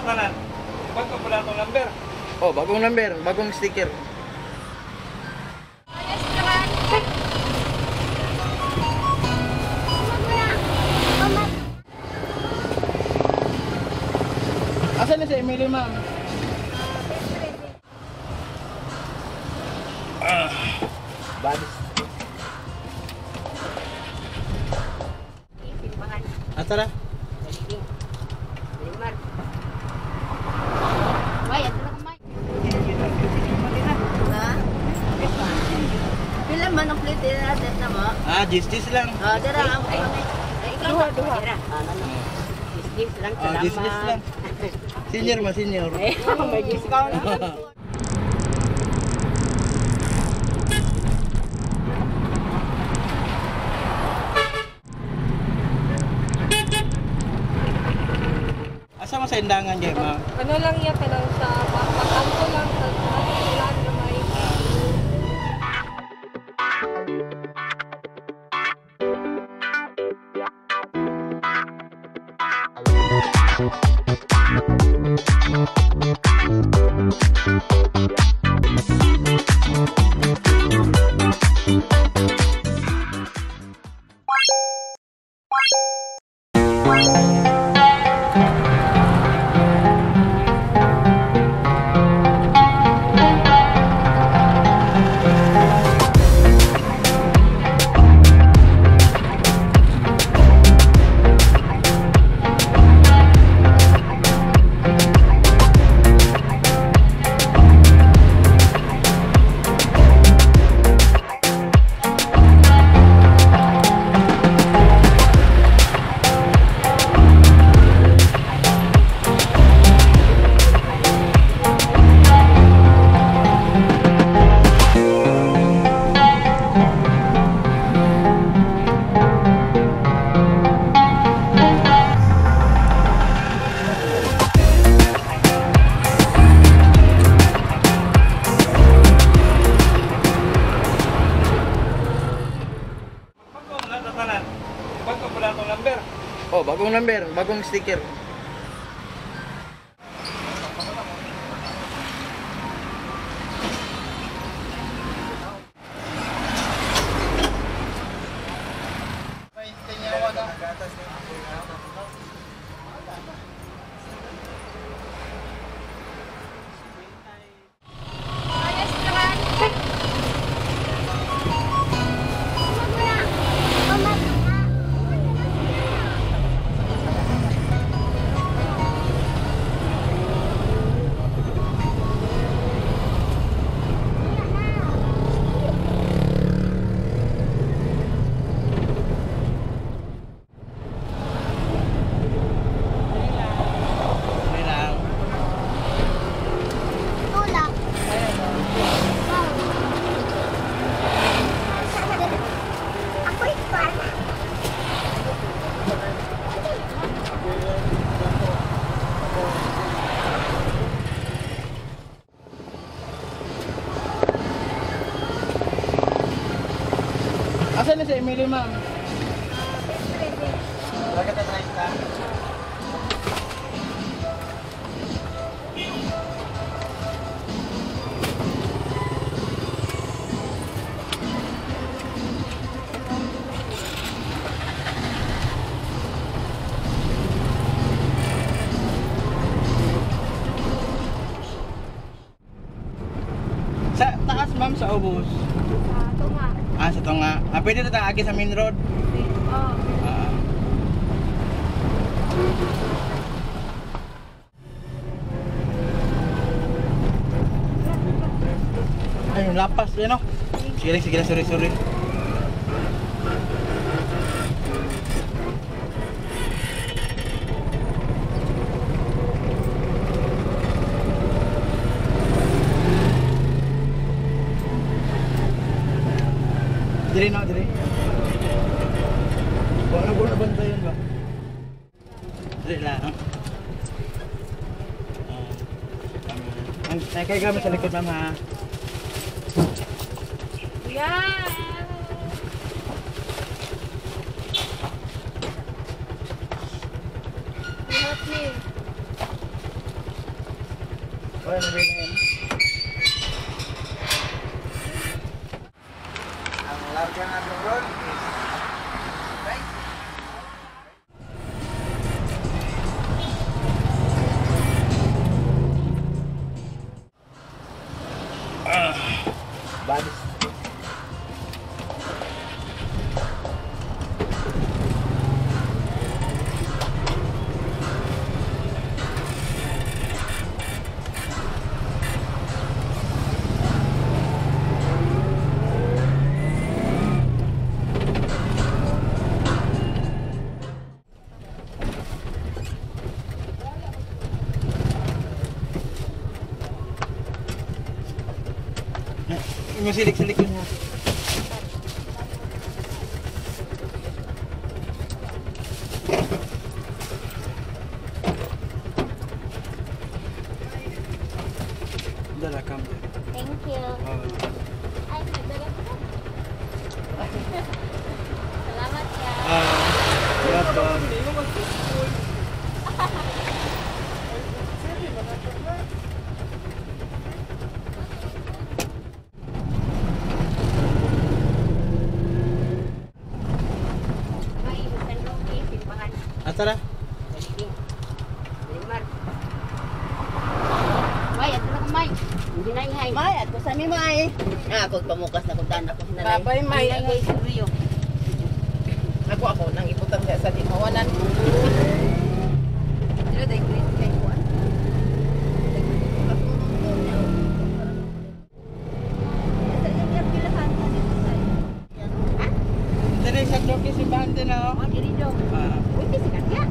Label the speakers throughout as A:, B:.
A: tanan. Bago pala itong number.
B: Oh, bagong number, bagong sticker. Asan na si Emily, ma'am? Badis. Asa na?
C: Pila man ang plate natin na mo?
B: Jis lang.
C: Dara ang ikaw duha. Jis lang salamat.
B: Jis lang. Senior ma, senior.
C: May discount na.
B: Asa mo sa indangan niya, ma?
D: Ano lang yan, kanang sa pagkampo lang, sa ulan na may...
A: Bago pala itong number.
B: Oh, bagong number, bagong sticker. Asan na si Emily, ma'am? Bakit na-try ka? Sa taas, ma'am, sa ubos. Sa tunga. Pwede na taagi sa main road? Ayun, lapas yan, no? Sige, sorry. Dili na, dili. Wala ko na bantayan ba? Dili lang. Nakay kami sa likod, ma'am, ha?
D: Yan! Help me.
B: Wala na bilhin. Ang larga na doon is right. Badis. Masilik-silik yun ha. Dala kam.
C: Thank you. Ay, nagdala ko. Salamat ya.
B: Salamat.
C: May isan roke, simbahan.
B: Atara.
C: Limar. May, ato na kumay. Hindi na ihay.
E: May, ato sa mi may.
C: Ako pamukas na kung tanak ko sinalay.
E: Babay, may.
C: Ay, suyo.
E: Ako nang iputan sa dimawanan. Dilo day great kay kuan.
B: Dali sa troke si Bante na.
C: Oh, diri do. Uy, kasi kanya.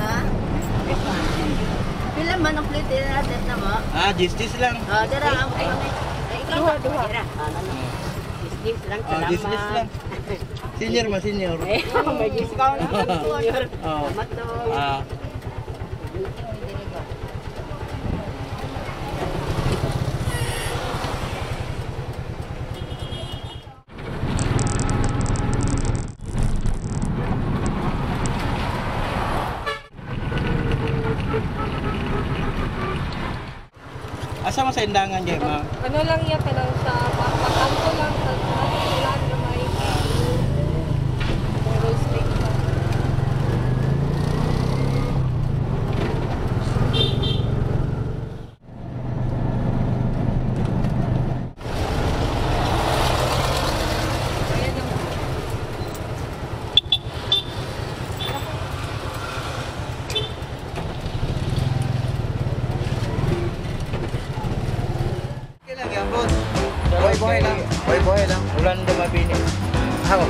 E: Ha? Pila man ang plate natin na mo?
B: Justice lang.
E: Dara ang
C: Duha. Dis lang, salamat.
B: Justice lang. Senior ma, senior.
C: May discount. Salamat to.
B: Asa mo sa indangan niya, ma?
D: Ano lang yan, kanang sa pakampo lang, sa ulan na may roasting pa. Ayan naman.
B: Okay lang yan, boss. Buhay-buhay lang. Buhay-buhay lang. Ulan dumabini. Ako.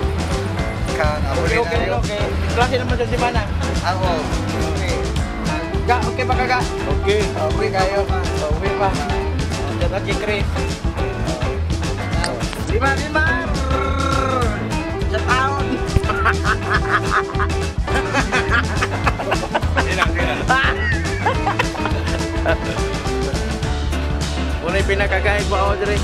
B: Okay. Klase naman sa simana. Ako. Okay. Okay ba kaga? Okay. Okay kayo. Okay pa. Dapat kay Chris. Lima. Sa taon. Silang. Una'y pinakagahig ba ako dire?